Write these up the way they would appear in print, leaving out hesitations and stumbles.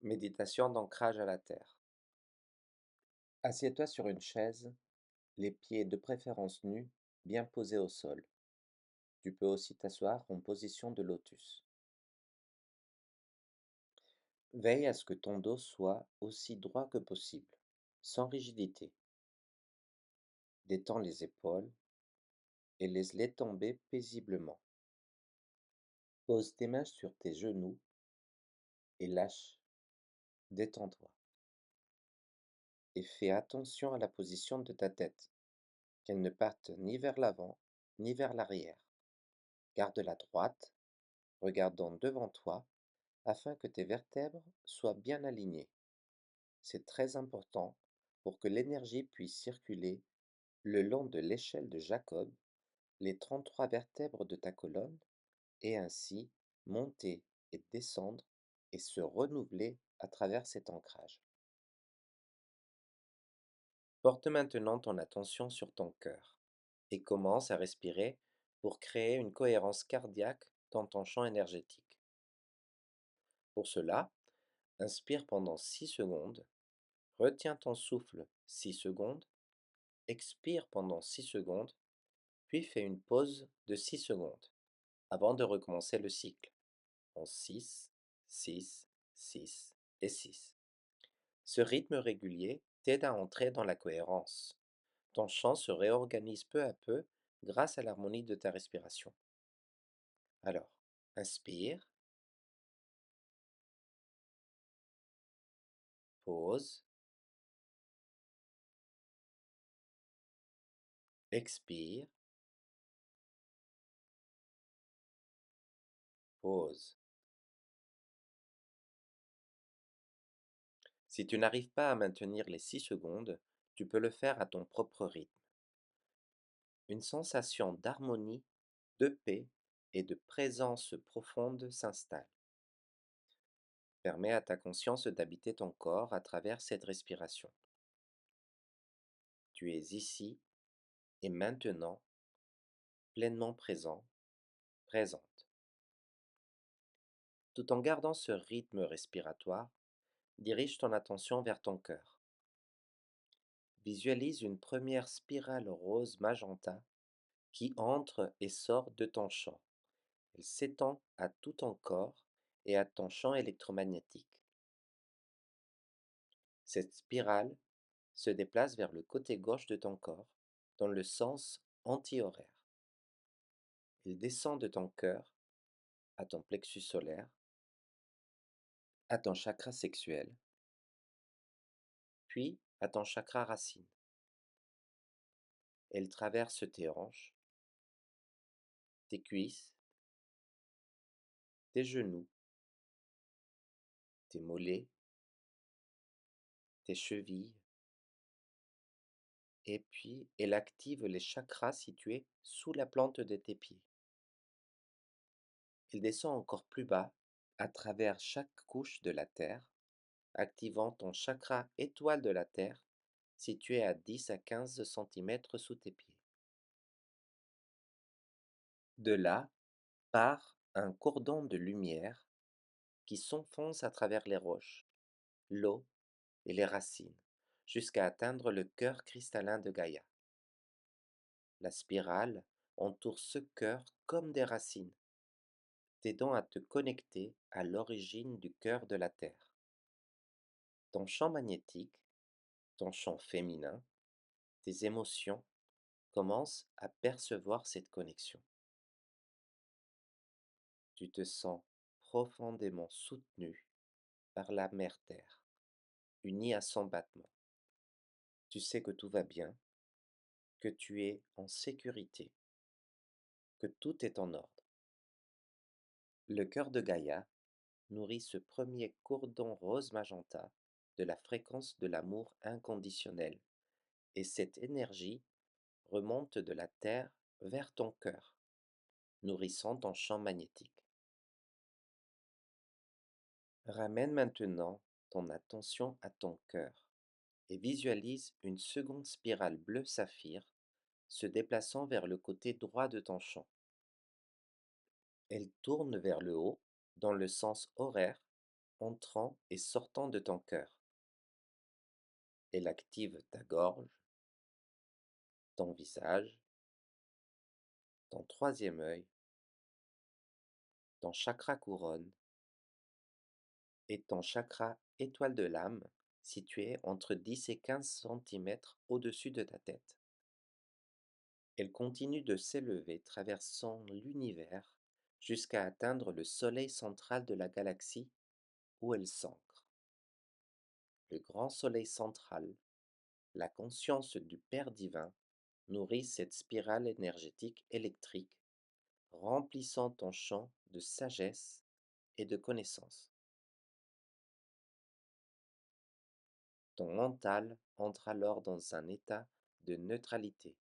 Méditation d'ancrage à la terre. Assieds-toi sur une chaise, les pieds de préférence nus, bien posés au sol. Tu peux aussi t'asseoir en position de lotus. Veille à ce que ton dos soit aussi droit que possible, sans rigidité. Détends les épaules et laisse-les tomber paisiblement. Pose tes mains sur tes genoux et lâche, détends-toi. Et fais attention à la position de ta tête, qu'elle ne parte ni vers l'avant ni vers l'arrière. Garde-la droite, regardant devant toi afin que tes vertèbres soient bien alignées. C'est très important pour que l'énergie puisse circuler le long de l'échelle de Jacob, les 33 vertèbres de ta colonne, et ainsi monter et descendre et se renouveler à travers cet ancrage. Porte maintenant ton attention sur ton cœur et commence à respirer pour créer une cohérence cardiaque dans ton champ énergétique. Pour cela, inspire pendant 6 secondes, retiens ton souffle 6 secondes, expire pendant 6 secondes, puis fais une pause de 6 secondes avant de recommencer le cycle en 6, 6, 6 et 6. Ce rythme régulier t'aide à entrer dans la cohérence. Ton chant se réorganise peu à peu grâce à l'harmonie de ta respiration. Alors, inspire, pause, expire, pause. Si tu n'arrives pas à maintenir les 6 secondes, tu peux le faire à ton propre rythme. Une sensation d'harmonie, de paix et de présence profonde s'installe. Permets à ta conscience d'habiter ton corps à travers cette respiration. Tu es ici et maintenant, pleinement présent, présente. Tout en gardant ce rythme respiratoire, dirige ton attention vers ton cœur. Visualise une première spirale rose magenta qui entre et sort de ton champ. Elle s'étend à tout ton corps et à ton champ électromagnétique. Cette spirale se déplace vers le côté gauche de ton corps, dans le sens anti-horaire. Elle descend de ton cœur à ton plexus solaire, à ton chakra sexuel, puis à ton chakra racine. Elle traverse tes hanches, tes cuisses, tes genoux, tes mollets, tes chevilles, et puis elle active les chakras situés sous la plante de tes pieds. Elle descend encore plus bas, à travers chaque couche de la terre, activant ton chakra étoile de la terre, situé à 10 à 15 cm sous tes pieds. De là part un cordon de lumière qui s'enfonce à travers les roches, l'eau et les racines, jusqu'à atteindre le cœur cristallin de Gaïa. La spirale entoure ce cœur comme des racines, t'aidant à te connecter à l'origine du cœur de la Terre. Ton champ magnétique, ton champ féminin, tes émotions commencent à percevoir cette connexion. Tu te sens profondément soutenu par la mère Terre, unie à son battement. Tu sais que tout va bien, que tu es en sécurité, que tout est en ordre. Le cœur de Gaïa nourrit ce premier cordon rose magenta de la fréquence de l'amour inconditionnel, et cette énergie remonte de la Terre vers ton cœur, nourrissant ton champ magnétique. Ramène maintenant ton attention à ton cœur et visualise une seconde spirale bleu saphir se déplaçant vers le côté droit de ton champ. Elle tourne vers le haut dans le sens horaire entrant et sortant de ton cœur. Elle active ta gorge, ton visage, ton troisième œil, ton chakra couronne et ton chakra étoile de l'âme situé entre 10 et 15 centimètres au-dessus de ta tête. Elle continue de s'élever traversant l'univers jusqu'à atteindre le soleil central de la galaxie où elle s'ancre. Le grand soleil central, la conscience du Père divin, nourrit cette spirale énergétique électrique, remplissant ton champ de sagesse et de connaissance. Ton mental entre alors dans un état de neutralité.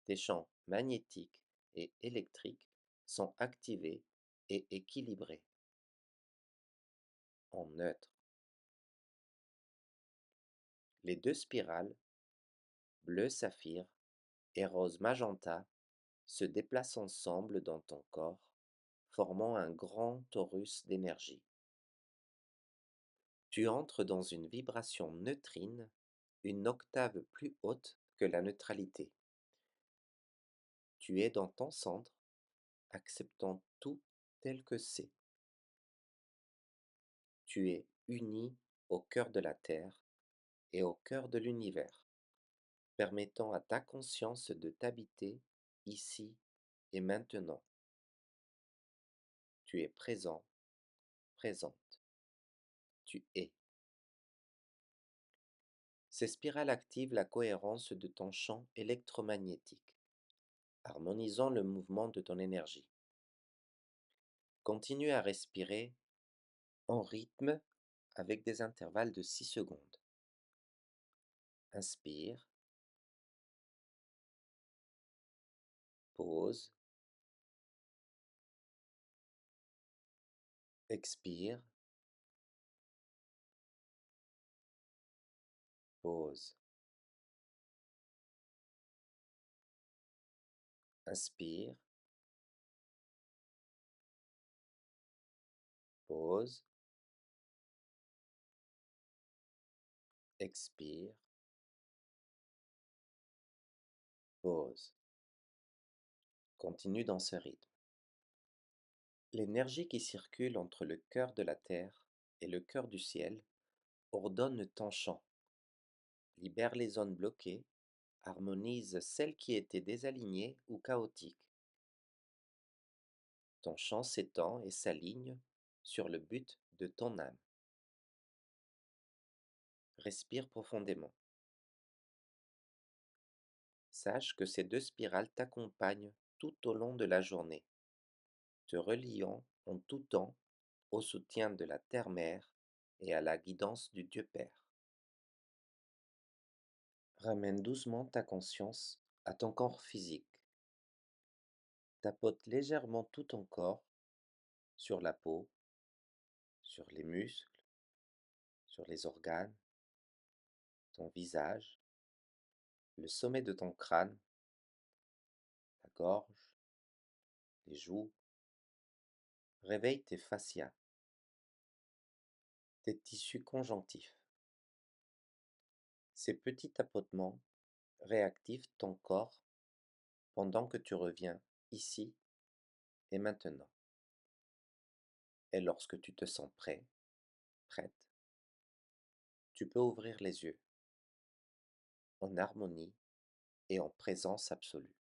Tes champs magnétiques et électriques sont activés et équilibrés en neutre. Les deux spirales, bleu saphir et rose magenta, se déplacent ensemble dans ton corps, formant un grand torus d'énergie. Tu entres dans une vibration neutrine, une octave plus haute que la neutralité. Tu es dans ton centre, acceptant tout tel que c'est. Tu es uni au cœur de la Terre et au cœur de l'univers, permettant à ta conscience de t'habiter ici et maintenant. Tu es présent, présente. Tu es. Ces spirales activent la cohérence de ton champ électromagnétique, harmonisant le mouvement de ton énergie. Continue à respirer en rythme avec des intervalles de 6 secondes. Inspire, pause, expire, pause. Inspire, pause, expire, pause. Continue dans ce rythme. L'énergie qui circule entre le cœur de la terre et le cœur du ciel ordonne ton champ, libère les zones bloquées, harmonise celles qui étaient désalignées ou chaotiques. Ton champ s'étend et s'aligne sur le but de ton âme. Respire profondément. Sache que ces deux spirales t'accompagnent tout au long de la journée, te reliant en tout temps au soutien de la Terre-Mère et à la guidance du Dieu Père. Ramène doucement ta conscience à ton corps physique. Tapote légèrement tout ton corps, sur la peau, sur les muscles, sur les organes, ton visage, le sommet de ton crâne, la gorge, les joues. Réveille tes fascias, tes tissus conjonctifs. Ces petits tapotements réactivent ton corps pendant que tu reviens ici et maintenant. Et lorsque tu te sens prêt, prête, tu peux ouvrir les yeux, en harmonie et en présence absolue.